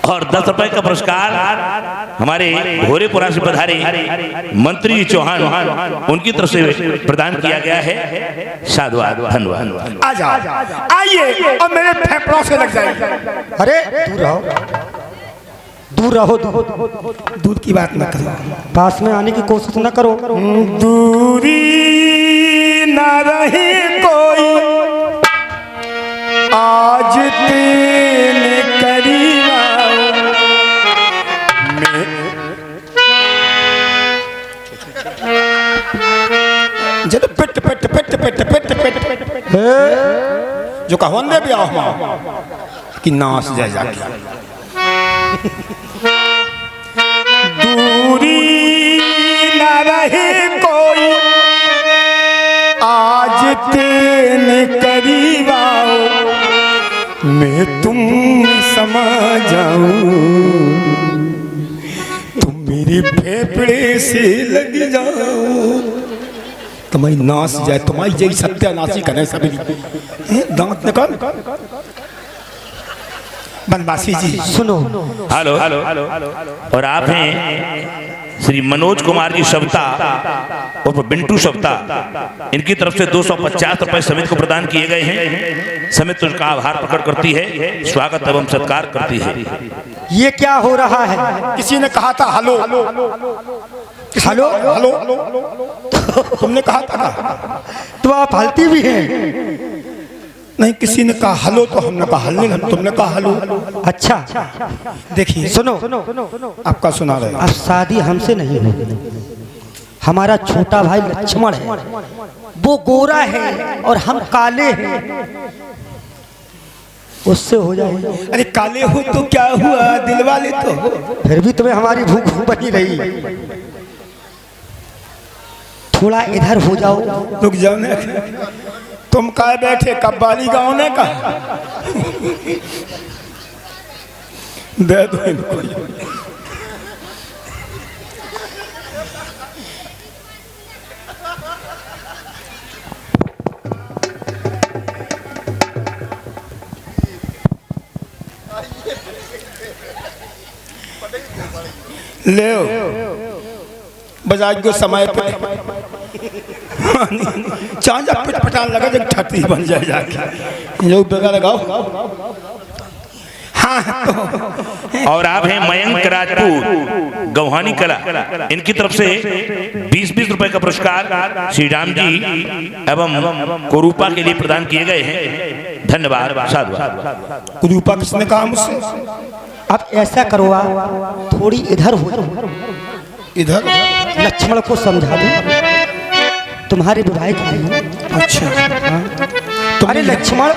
और 10 रुपए का पुरस्कार हमारे घोरेपुरा से पधारे मंत्री चौहान उनकी तरफ से प्रदान किया गया है। साधुवाद, धन्यवाद। आइए और मेरे फेफड़ों से लग जाइए। अरे दूर रहो, दूध की बात न करो, पास में आने की कोशिश न करो। दूरी न रही कोई आज तेरे करीब जब पिट पिट पिट पिट पिट पिट जो कहो ने भी आओ कि नाश जाए जाके दूरी न रही कोई आज तेरे करीब आओ मैं तुम समा जाऊं तुम मेरे फेफड़े से लग जाओ तुम्हारी नाश जाए तुम्हारी जय सत्यानाशी करें सभी दांत निकाल। बनवासी जी सुनो। हेलो और आप हैं श्री मनोज कुमार जी सविता और बिंटू सविता, इनकी तरफ से 250 रुपए समिति को प्रदान किए गए हैं। समिति उनका आभार प्रकट करती है, स्वागत एवं सत्कार करती है। ये क्या हो रहा है? किसी ने कहा था हेलो हेलो हेलो तुमने कहा था तो आप हलती भी हैं? नहीं, किसी ने कहा हेलो तो हमने कहा हल नहीं, तुमने कहा हेलो। अच्छा देखिए सुनो, आपका सुना रहे। अब शादी हमसे नहीं होगी। हमारा छोटा भाई लक्ष्मण है, वो गोरा है और हम काले हैं, उससे हो जाएगा। अरे काले हो तो क्या हुआ, दिल वाले तो हो। फिर भी तुम्हें हमारी भूख बनी रही। थोड़ा इधर हो जाओ। रुक जाओ ना, तुम कहा बैठे कब्बाली गाँव ने कहा दे दो इनको। ले बजाज को समय पे चांजा पिटपटान लगा जब छठी बन जाए जाके जो बेगा लगाओ। हाँ तो। और आप हैं मयंक राजपूत गौहानी कला, इनकी तरफ से 20-20 रुपए का पुरस्कार श्री राम जी एवं कोरूपा के लिए प्रदान किए गए हैं। धन्यवाद, साधुवाद। कुरूपा किसने कहा मुझसे? अब ऐसा करो, आप थोड़ी इधर हो जाओ। इधर लक्ष्मण को समझा दो, तुम्हारे विधायक हैं। अच्छा हाँ। अरे लक्ष्मण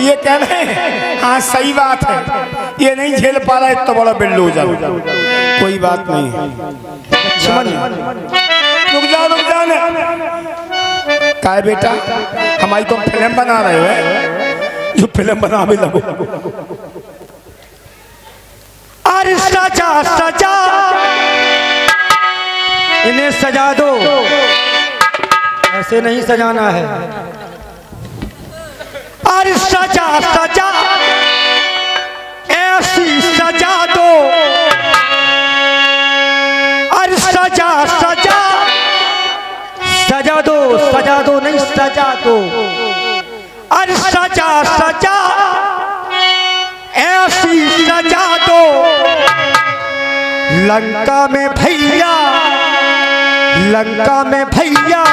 ये कह रहे हैं, हाँ सही बात है, ये नहीं झेल पा रहा है तो बड़ा बिल्लू हो जाओ। कोई बात नहीं है लक्ष्मण। रुक जाओ क्या बेटा, हमारी तो फिल्म बना रहे हो, जो फिल्म बना भी लगो। अरे सजा सजा इन्हें सजा दो, ऐसे नहीं सजाना है। अरे सजा सजा ऐसी सजा दो, अरे सजा सजा सजा दो नहीं सजा दो। अरे सजा सजा ऐसी सजा दो, लंका में भैया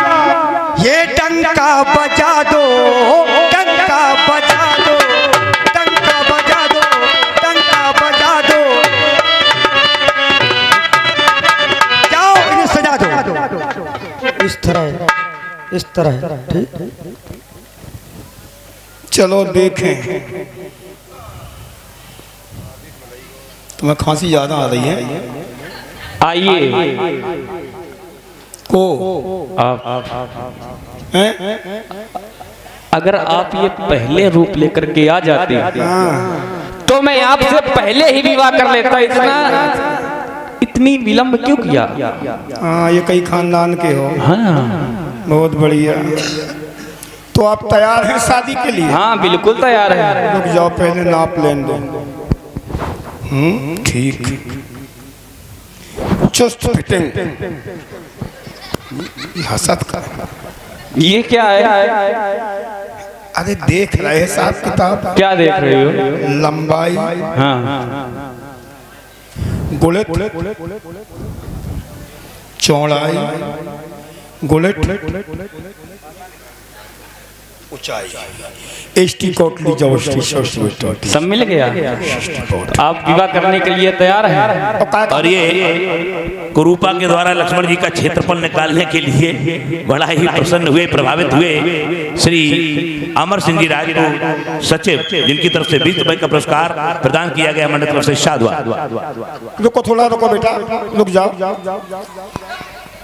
ये डंका बजा दो, डंका बजा दो, डंका बजा दो, डंका बजा दो। जाओ इन्हें सजा दो। इस तरह ठीक। चलो देखें, तुम्हें खांसी ज्यादा आ रही है। आइए को अगर आप ये पहले रूप लेकर के आ जाते तो मैं आपसे पहले ही विवाह कर लेता। इतनी विलंब क्यों किया? हाँ ये कई खानदान के हो। हाँ बहुत बढ़िया। तो आप तैयार हैं शादी के लिए? हाँ बिल्कुल तैयार है। रुक जाओ, पहले नाप लेने दो। ठीक, चुस्त फिटिंग, हसत कर। ये क्या है? अरे देख रहे हैं हिसाब किताब। क्या देख रहे हो? लंबाई, हाँ, गुलित, चौड़ाई, गुलित, ऊंचाई, एसटी कोटली जोस्टी सब मिल गया। आप विवाह करने के लिए तैयार हैं? और ये कुरूपा के द्वारा लक्ष्मण जी का क्षेत्रफल निकालने के लिए बड़ा ही प्रसन्न हुए, प्रभावित हुए श्री अमर सिंह जी राज को सचिव, जिनकी तरफ से 20 रुपए का पुरस्कार प्रदान किया गया, मंडल तरफ से शादवा। रुको थोड़ा, रुको बेटा, रुक जाओ।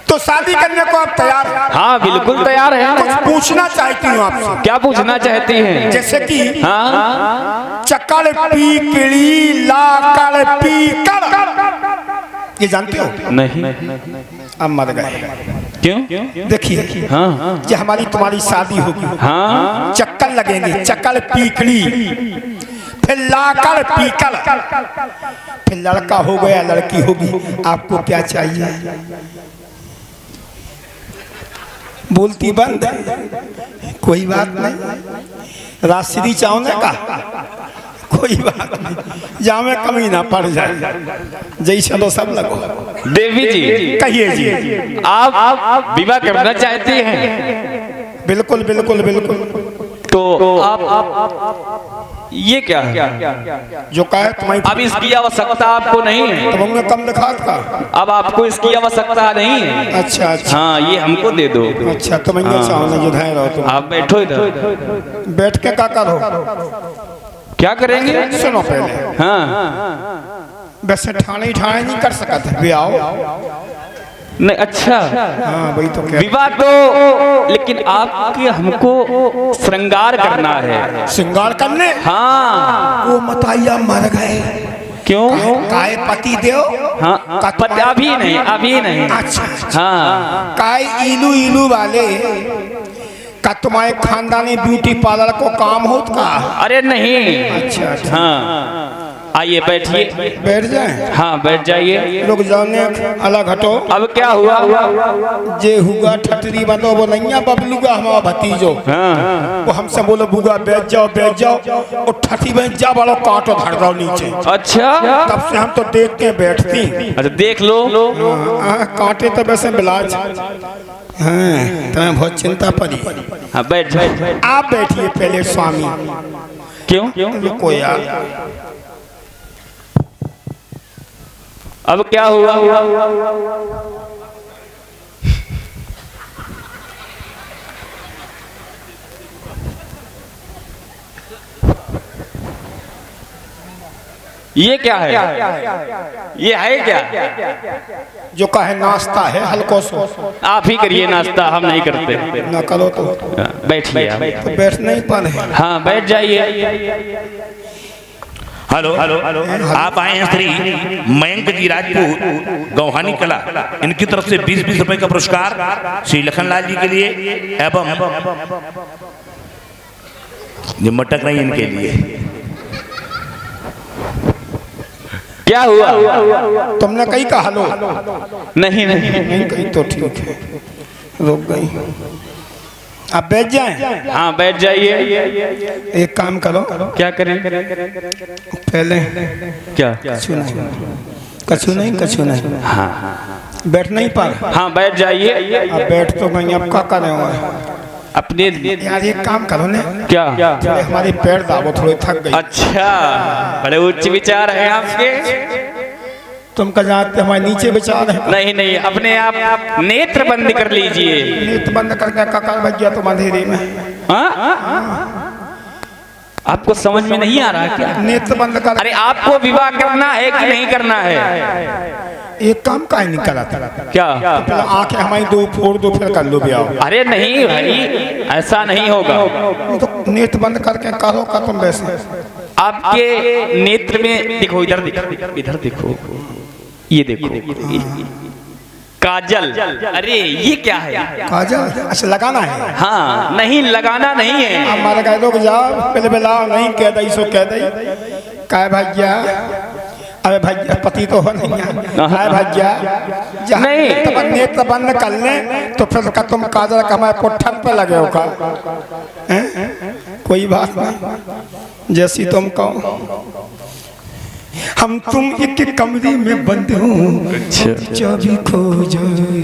तो शादी करने को आप तैयार हैं? हाँ बिल्कुल तैयार है। कुछ पूछना चाहती हूँ आपसे। क्या पूछना चाहती हैं? जैसे कि हाँ, चक्कर पीकड़ी लाकर पीकर, ये जानते हो? नहीं। अब मर गए। क्यों? देखिए, हाँ, ये हमारी तुम्हारी शादी होगी, हाँ, चक्कर लगेंगे, चक्कर पीकड़ी, फिर लाकर पीकर, फिर लड़का हो गया, लड़की होगी। आपको क्या चाहिए? बोलती बंद, कोई बात नहीं। राशि चाहने का कोई बात नहीं, जहाँ में कमी ना पड़ जाए, जैसे तो सब लगो। देवी जी, कहिए जी, आप विवाह करना चाहती हैं? बिल्कुल बिल्कुल बिल्कुल। तो आप ये क्या है? जो कहे तुम्हारी, अब इसकी आवश्यकता आपको नहीं है। तो हमने कम दिखा था। अब आपको इसकी आवश्यकता नहीं है। अच्छा अच्छा, हाँ, ये हमको दे दो। अच्छा तो मैं चाहूँगा जो धाय रहो तुम। आप बैठो इधर। बैठ के क्या करो? क्या करेंगे? सुनो पहले। हाँ, वैसे ठाणे नहीं कर सकते, वे आओ। नहीं, अच्छा, हाँ वही तो क्या, विवाह तो, लेकिन आपके हमको श्रृंगार करना है। श्रृंगार करने? हाँ। वो मताइया मर गए। क्यों? काय पति देव? हाँ, पति अभी नहीं, अभी नहीं। अच्छा, हाँ, काय इलू इलू वाले का तुम्हारे खानदानी ब्यूटी पार्लर को काम होता का? अरे नहीं। अच्छा अच्छा, हाँ, आइए बैठिए। बैठ जाए। हाँ, बैठ जाइए। लोग जाने अलग हटो। अब क्या हुआ? जे हुआ ठटरी बनो वो नैया बबलूगा हमारा भतीजो, हाँ, वो हमसे बोलो बुआ बैठ जाओ, और ठठी बन जा वालों कांटो धर दो नीचे। अच्छा, तब से हम तो देख के बैठती। अच्छा देख लो। कांटे तो वैसे बिलाज। हाँ, तुम्हें बहुत चिंता पड़ी। हाँ, बैठ बैठ। आप बैठिए पहले स्वामी। क्यों? रुको यार, अब क्या हुआ? ये क्या है? ये है क्या? जो कहे नाश्ता है हल्को सो। आप ही करिए नाश्ता, हम नहीं करते। ना करो तो बैठिए आप। तो बैठ नहीं पाए। हाँ, बैठ जाइए। हेलो, आप आए हैं श्री मयंक जी राजपूत, गौहानी कला, इनकी तरफ से 20 रुपए का पुरस्कार श्री लखनलाल जी के लिए एवं ये मटक रही इनके लिए। क्या हुआ? तुमने कहीं कहा लो? नहीं नहीं नहीं कहीं तो ठीक है, रुक गई। आप बैठ जाएं। हाँ, बैठ जाइए। एक काम करो। क्या करें? पहले क्या? कछु नहीं। हाँ, बैठ नहीं पा रहे। हाँ, बैठ जाइए। अब बैठ तो गई, अब क्या करे अपने यार? एक काम करो ना, क्या? थोड़े हमारे पैर दाबो, थोड़े थक गई। अच्छा, बड़े उच्च विचार हैं आपके। तुम का जाते हमारे नीचे विचार है। नहीं नहीं, अपने आप नेत्र बंद कर लीजिए। नेत्र बंद करके काका बच गया तुम अंधेरे में। आपको समझ में नहीं आ रहा क्या? नेत्र बंद कर। अरे आपको विवाह करना है कि नहीं करना है? एक काम का नहीं करा था। क्या? पहले आंखें हमारी दो फोड़ दो, फिर कर लो ब्याह। अरे नहीं भाई, ऐसा नहीं होगा। तो नेत्र बंद करके करो का तुम वैसे। आपके नेत्र में देखो, इधर देखो, इधर देखो, ये देखो, काजल। अरे ये क्या है? काजल? अच्छा लगाना है। हाँ, नहीं लगाना नहीं है। हमारे कह दो जाओ पहले बेलाओ, नहीं कह दई सो कह दई। कह भैया पति तो हो नहीं है भैया नहीं। नेत्र बंद कर ले तो फिर का तुम काजल का हमारे पुट्ठन पे लगे हो का कोई बात नहीं जैसी तुम कहो हम तुम एक कमरे में बंद हूँ चाबी खो जाए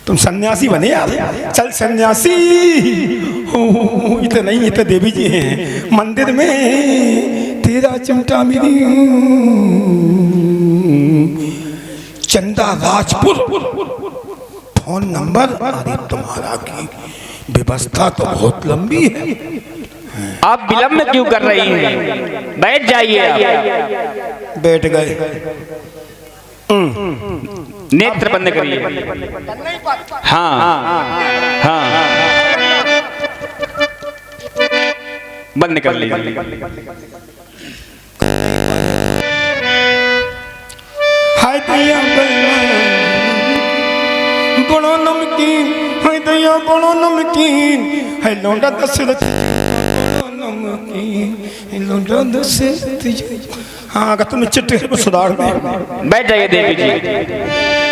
तुम सन्यासी बने यार चल सन्यासी हो इतने नहीं इतने देवी जी हैं मंदिर में तेरा चिमटा मेरी चंदा राजपुर फोन नंबर अरे तुम्हारा की व्यवस्था तो बहुत लंबी है आप विलम्ब क्यों कर रही हैं? बैठ जाइए आप। बैठ गए नेत्र बंद करिए। हाँ हाँ बंद कर लीजिए। हाय दैया बड़ो नमकीन हाय दैया बड़ो नमकीन है लौंडा दशरथ नमकीन लौंडा दशरथ हाँ अगर तुमने चिट्ठी से सुधार में बैठ जाइए देवी जी।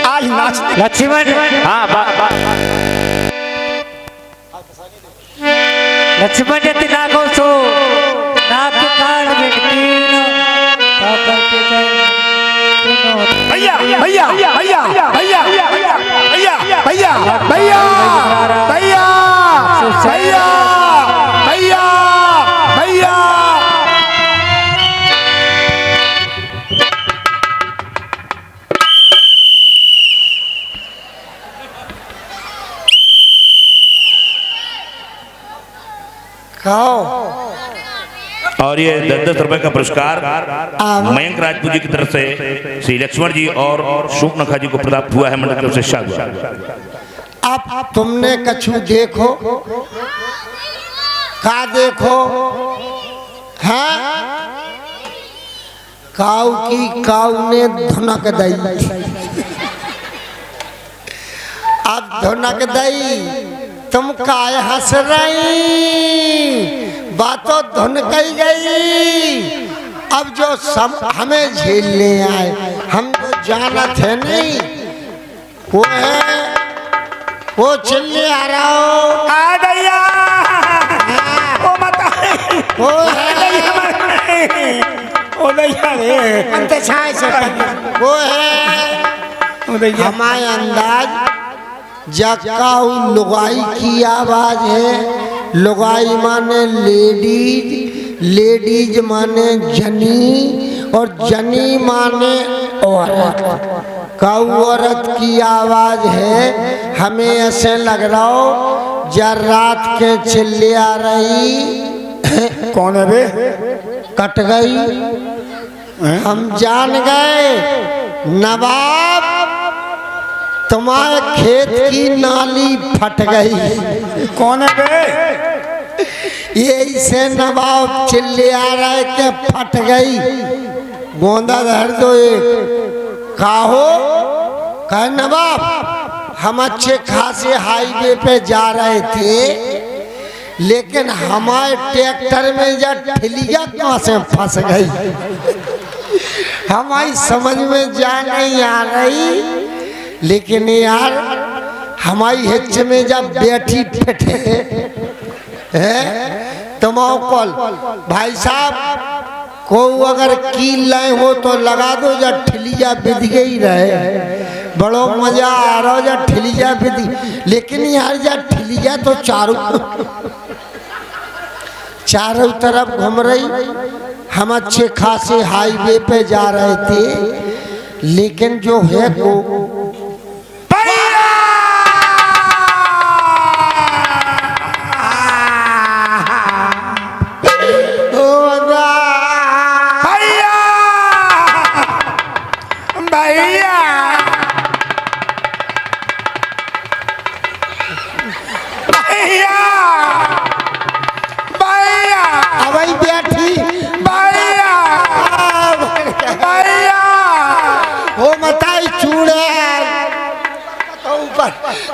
आज नाच लक्ष्मण हाँ लक्ष्मण यदि नागो सो नाग काल बिटकीन तापर के भैया भैया भैया भैया भैया भैया भैया भैया भैया भैया भैया भैया और ये 10-10 रुपए का पुरस्कार मयंक राजपूत जी की तरफ से श्री लक्ष्मण जी और शूर्पणखा जी को प्राप्त हुआ है। मंडल की तरफ से शाह अब तुमने कछु देखो का देखो है काऊ की काऊ ने धुनक दई अब धुनक दई तुम काय हंस रही बातों धुन कही गई अब जो हमें झेलने आए हम तो जाना थे नहीं वो है वो चिल्ले आ रहा हो आ भैया ओ मता वो है ओ भैया रे अंत छाए से वो है ओ भैया हमारे अंदाज जक्काऊ लुगाई की आवाज है। लुगाई माने लेडीज, लेडीज माने जनी और जनी माने औरत। काऊ औरत की आवाज है। हमें ऐसे लग रहा हो जर रात के चिल्ले आ रही कौन है बे कट गई हम जान गए नवाब तुम्हारे खेत की नाली फट गई। कौन है बे यही से नवाब चिल्ले आ रहे के फट गई गोंदा धर दो एक काहो कह नवाब हम अच्छे खासे हाईवे पे जा रहे थे लेकिन हमारे ट्रैक्टर में जब ठिलिया कहाँ से फंस गई हमारी समझ में जा नहीं आ रही लेकिन यार हमारी हिच में जब बैठी फिटे है तुम कल भाई साहब को अगर कील लाए हो तो लगा दो जब ठिलिया बिध गई रहे बड़ो मजा आ रहा हो जब ठिलिया बिध लेकिन यार जब ठिलिया तो चारों तरफ घूम रही हम अच्छे खासे हाईवे पे जा रहे थे लेकिन जो है को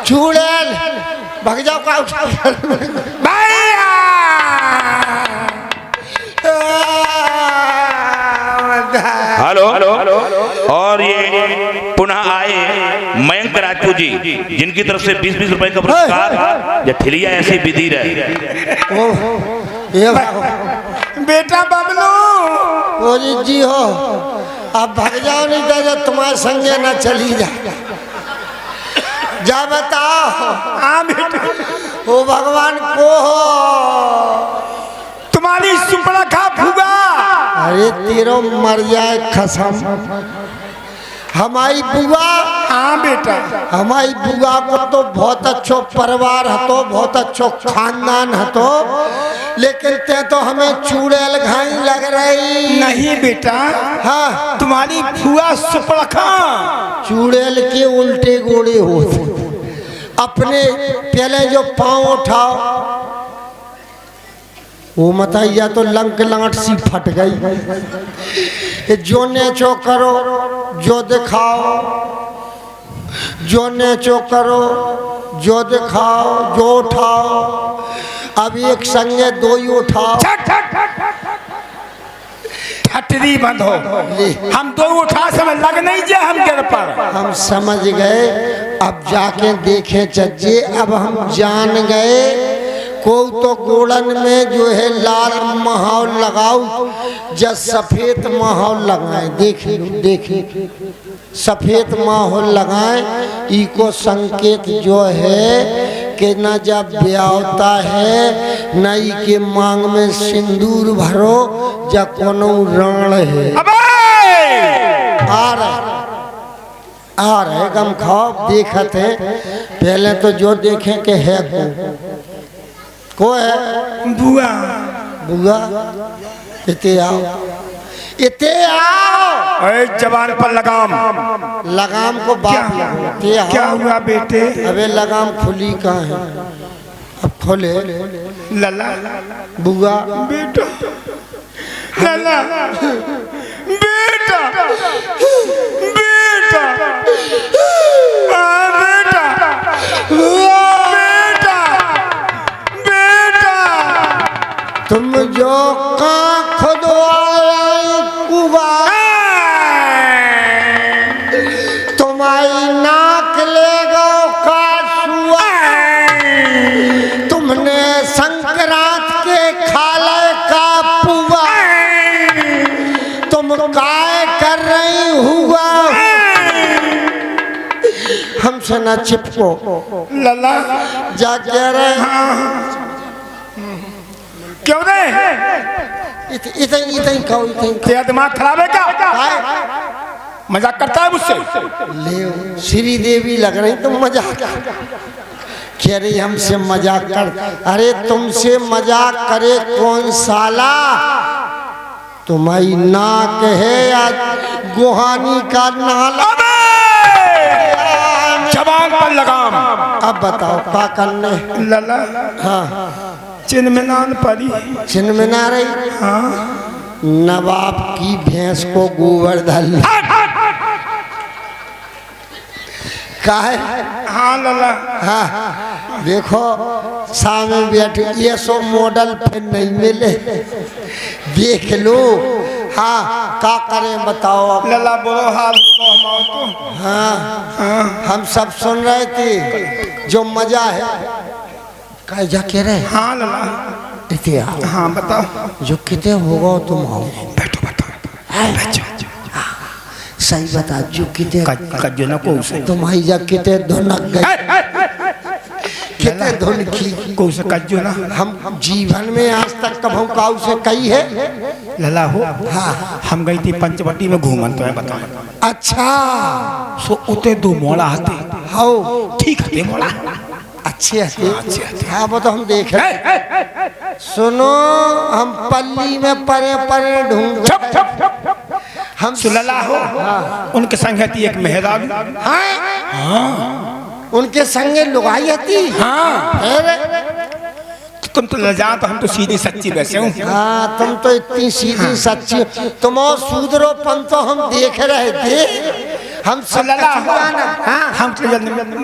चूड़ेल भग जाओ का उठा भैया और ये पुनः आए मयंक राजपूत जी, जिनकी तरफ से 20-20 रुपए का पुरस्कार। ये ठिलिया ऐसी विधि रहे। ये बेटा बबलू बोली जी हो, अब भाग जाओ, नहीं तो तुम्हारे संगे न चली जा। जा बताओ। हाँ बेटा, ओ भगवान को हो, तुम्हारी सुपड़खा फूगा। अरे तेरो मर जाए कसम। हमारी बुआ, हाँ बेटा, हमारी बुआ को तो बहुत अच्छो परिवार हतो, बहुत अच्छो खानदान हतो, लेकिन ते तो हमें चूड़ेल घाई लग रही। नहीं बेटा, हाँ, तुम्हारी फुआ सुपड़खा चूड़ेल के उल्टे गोड़े होते। अपने पहले जो पांव उठाओ वो मतैया तो लंक लाट सी फट गई। जो नेचो करो, जो दिखाओ, जो नेचो करो, जो दिखाओ, जो उठाओ। अब एक संगे दो ही उठाओ। ठटरी बंद हो, हम दो उठा समय लग नहीं जाए हम गिर पर। हम समझ गए, अब जाके देखे चज्जे। अब हम जान गए को तो गोड़न में जो है लाल माहौल लगाओ, जब सफेद माहौल लगाए। देखे देखे सफेद माहौल लगाए, इको संकेत जो है कि न जब ब्याह होता है न ई के मांग में सिंदूर भरो, जब कोनो रण है। आ रहे गम खाओ देखते हैं। पहले तो जो देखें कि है को है बुआ। बुआ इते आओ, इते आओ। अरे जवान पर लगाम, लगाम को बात क्या हुआ बेटे? अबे लगाम खुली कहाँ है? अब खोले। लला बुआ बेटा, लला बेटा, बेटा, बेटा, बेटा, बेटा, तुम जो कहाँ खुदवाई कुबा, तुम्हारी नाक ले गो कासुआ। तुमने संक्रांत के खाले का पुआ, तुम काय कर रही हुआ। हमसे न चिपको लला जा कह रहे। क्यों रे? इतनी कहो, इतनी तेरा दिमाग खराब है क्या? मजाक करता है मुझसे? ले श्री देवी लग रही तुम मजाक कह रही, हमसे मजाक कर। अरे तुमसे मजाक करे कौन साला? तुम्हारी नाक है या गुहानी का नाला? जवान पर लगाम। अब बताओ क्या करने? लला हाँ, चिन्हमिनान परी। चिन्हमिना रही। हाँ, नवाब की भैंस को गोवर्धन काहे? हाँ लला, हाँ, देखो सामने बैठे, ये सो मॉडल फिर नहीं मिले, देख लो। हाँ, क्या करें बताओ अब? लला बोलो हाल तो। हाँ, हम सब सुन रहे थे, जो मजा है। कह जा कह रहे? हाँ लला, इते आओ। हाँ बताओ। जो कितने होगा तुम आओ। बैठो बैठो। सही बता, जो कितने कज्जो न को उसे तुम्हारी जा कितने धुनक गए, कितने धुन की को उसे कज्जो ना। हम जीवन में आज तक कभी काऊ से कही है? लला हो। हाँ, हम गई थी पंचवटी में घूमन, तो है बताओ। अच्छा, सो उते दो मोड़ा आते। हो ठीक है मोड़ा, अच्छे अच्छे। हाँ, वो तो हम देख रहे। सुनो, हम पल्ली में परे परे ढूंढ हम सुलला हो। उनके संग थी एक मेहराब। हाँ, उनके संगे लुगाई आती। हाँ, अरे तुम तो लजा, तो हम तो सीधी सच्ची वैसे हूँ। हाँ, तुम तो इतनी सीधी सच्ची। तुम और सूदरोपन तो हम देख रहे थे। हम सब लला हाँ हम तो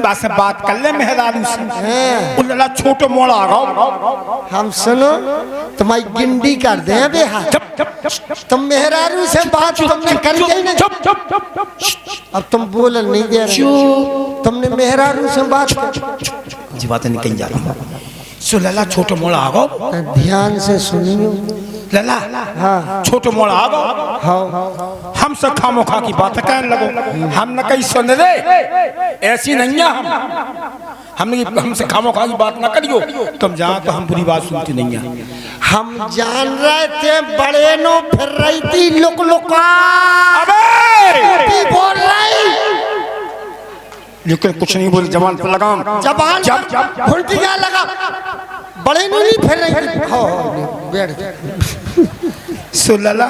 बात से बात कर ले मेहरारू से लला छोटे मोड़ आ गो हम सुनो तुम्हारी गिंडी कर दे बे हाथ तुम मेहरारू से बात तुमने कर ही नहीं। अब तुम बोल नहीं दे रहे तुमने मेहरारू से बात जी बात नहीं कहीं जा रहा सो लला छोटे मोड़ आ गो ध्यान से सुनियो लला हाँ छोटे मोड़ आ गो हाँ हम सब खामोखा की बात कहने लगो हम न कहीं सुन रे ऐसी नहीं है हमने हमसे खामोखा की बात ना करियो तुम जहाँ तो हम बुरी बात सुनती नहीं है। हम जान रहे थे बड़े नो फिर रही थी लुक लुका बोल रही लेकिन कुछ नहीं बोल जवान पर लगाम जबान घुलटी क्या लगा बड़े नो नहीं फिर रही थी हो बैठ सो लला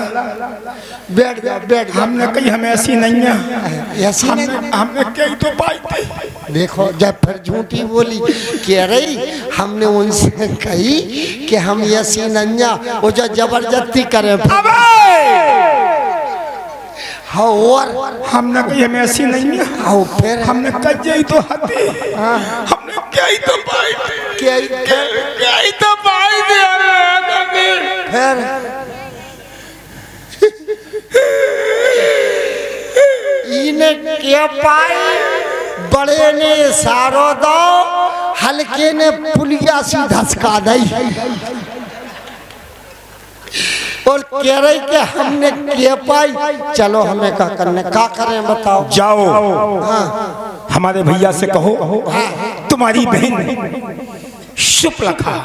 बैठ जा बैठ जा हमने कही हम ऐसी नहीं है ऐसी नहीं हमने कही तो पाई थी देखो जब फिर झूठी बोली कह रही हमने उनसे कही कि हम ऐसी नंजा वो जो जबरदस्ती करे हाँ और हमने कही हम ऐसी नहीं है हाँ फिर हमने कही तो हती हमने कही तो पाई थी कही तो पाई थी फिर इन्हें क्या पाई बड़े ने सारो दो हल्के ने पुलिया सी धसका दी और कह रही कि हमने क्या पाई चलो हमें क्या करने क्या करें बताओ जाओ हाँ हमारे भैया से कहो तुम्हारी बहन शुक्लखा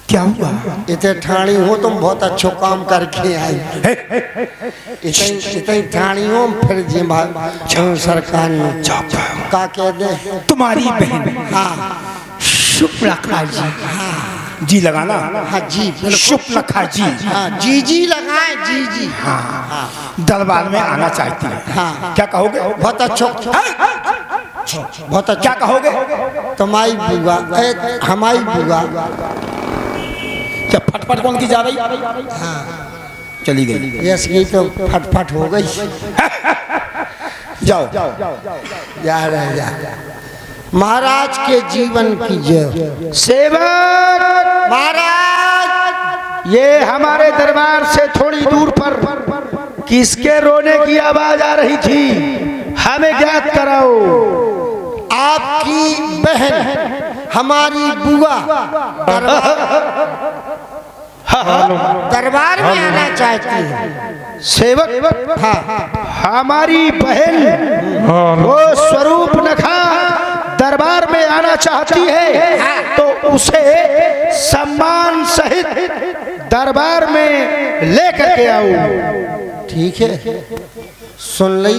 क्या हुआ इतने ठाणी हो तुम बहुत अच्छो काम करके आई इतनी ठाणी हो फिर जी सरकार ने का कह दे तुम्हारी बहन हाँ शुक्लखा जी जी लगाना हाँ जी शुक्लखा जी हाँ जी लगाए जी हाँ दरबार में आना चाहती है हाँ क्या कहोगे बहुत अच्छा बहुत अच्छा क्या कहोगे तुम्हारी बुआ हमारी बुआ क्या फटफट कौन की जा रही हाँ चली गई ऐसी तो फटफट हो गई जाओ जा रहे जा महाराज के जीवन की जय सेवक महाराज ये हमारे दरबार से थोड़ी दूर पर किसके रोने की आवाज आ रही थी हमें ज्ञात कराओ। आपकी बहन हमारी बुआ दरबार में आना चाहती है सेवक हाँ हमारी बहन वो स्वरूप नखा दरबार में आना चाहती है तो उसे सम्मान सहित दरबार में लेकर के आओ। ठीक है सुन ली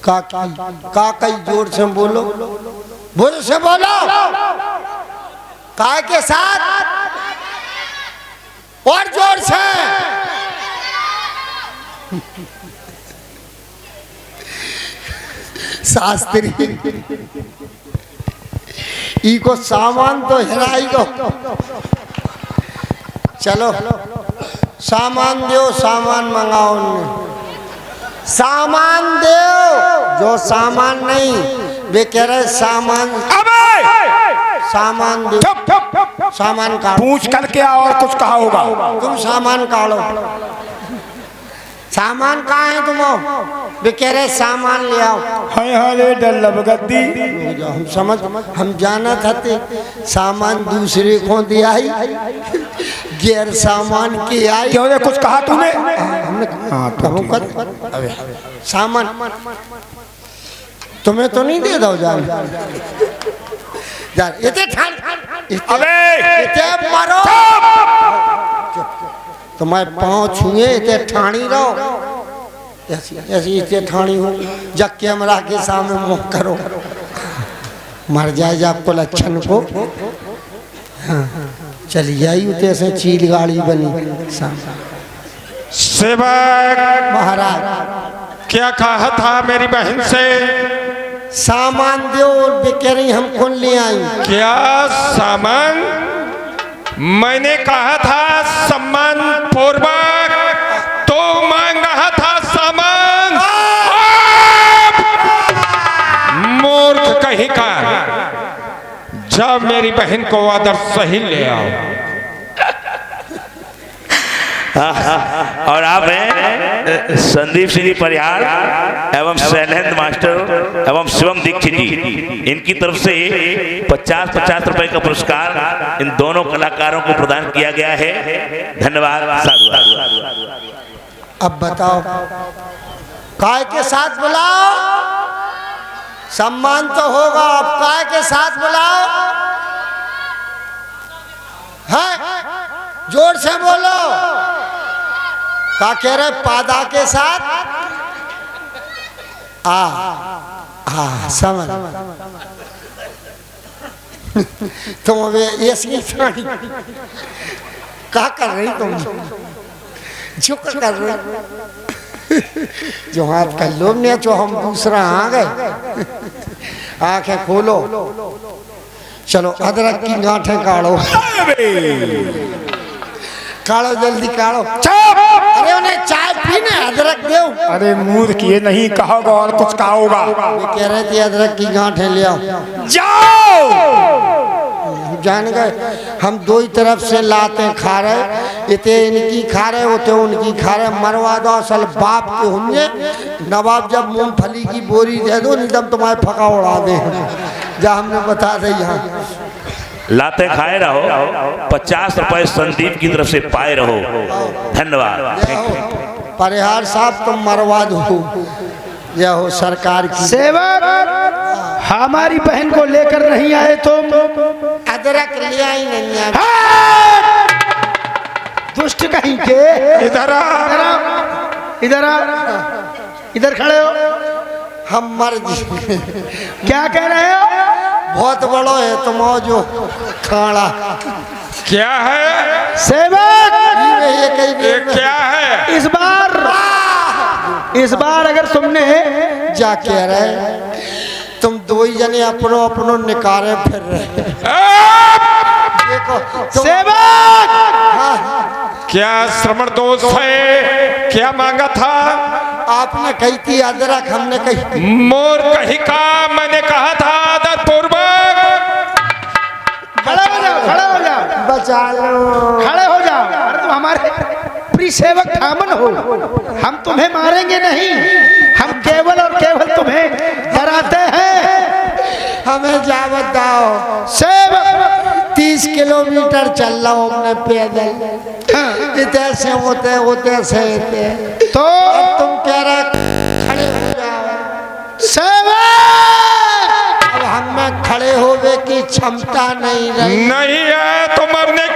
का कई जोर से बोलो बोल से बोलो काय के साथ और जोर से शास्त्री इको सामान तो हेराई गो चलो सामान दो सामान मंगाओ सामान दो जो सामान नहीं वे कह रहे सामान सामान दो सामान काढ़ो पूछ करके आओ और कुछ कहा होगा तुम सामान काढ़ो सामान कहाँ है तुम वे कह रहे सामान ले आओ हाय हाय डल्लब गद्दी हम समझ हम जाना था सामान दूसरे को दिया गैर सामान के आई क्यों रे कुछ कहा तूने हमने हाँ सामान तुम्हें तो नहीं दे दो जान इतने इतने मारो तुम्हारे पाँव छुए इतने ठाणी रहो ऐसी इतने ठाणी हो जब कैमरा के सामने मुँह करो मर जाए आपको लक्षण को हाँ चली आई उते से चील गाड़ी बनी सेवक महाराज क्या कहा था मेरी बहन से सामान दो बेकरी हम कौन ले आई क्या सामान मैंने कहा था सम्मान पूर्वक तो कहीं का जब मेरी बहन को आदर्श सही ले आओ। और आप हैं संदीप सिंह परिहार एवं शैलेंद्र मास्टर एवं शिवम दीक्षित जी, इनकी तरफ से 50-50 रुपए का पुरस्कार इन दोनों कलाकारों को प्रदान किया गया है। धन्यवाद, साधुवाद। अब बताओ काय के साथ बुलाओ, सम्मान तो होगा। अब काय के साथ बुलाओ है, जोर से बोलो। क्या कह रहे? पादा के साथ समझ तुम अबे ऐसी क्या कर रही तुम? जो कर रही जो हाथ कर लो ने, जो हम दूसरा आ गए। आंखें खोलो, चलो अदरक की गांठें काढ़ो, काढ़ो जल्दी काढ़ो। अरे उन्हें चाय पीने, अदरक दो। अरे मूर्ख किए नहीं कहोगा और कुछ कहोगा। कह रहे थे अदरक की गांठें ले आओ। जाओ, जान गए हम दो ही तरफ से लाते खा रहे, इतने इनकी खा रहे होते उनकी खा रहे। मरवा दो असल बाप के होंगे। नवाब जब मूंगफली की बोरी दे दो नहीं तब तुम्हारे फका उड़ा दे। जा हमने बता दी यहाँ लाते खाए रहो, 50 रुपए संदीप की तरफ से पाए रहो। धन्यवाद। परिहार साहब तुम मरवा दो। यह हो सरकार की सेवक, हमारी बहन को लेकर नहीं आए तुम? अदरक लिया ही नहीं है। दुष्ट कहीं के। इधर आ, इधर आ, इधर खड़े हो। हम मर जी। क्या कह रहे हो? बहुत बड़ो है तुम जो खाड़ा। क्या है सेवक, ये क्या है? इस बार अगर तुमने जा कह रहे तुम दो ही जने अपनो अपनो निकारे फिर रहे। देखो सेवक, क्या श्रवण दोष है? क्या मांगा था? आपने कही थी अदरक, हमने कही मोर कहीं का, मैंने कहा था आदत पूर्वक। खड़े हो जाओ, खड़े हो जाओ, बचा लो, खड़े हो जाओ। अरे तुम हमारे प्रिय सेवक थामन हो, हम तुम्हें मारेंगे नहीं, हम केवल और केवल तुम्हें डराते हैं। हमें जावत दाओ। सेवक 30 किलोमीटर चल रहा हूँ मैं पैदल, इधर से होते होते से तो अब तुम कह रहे खड़े हो जाओ। सेवक, अब हमें खड़े होवे की क्षमता नहीं रही। नहीं है तो मरने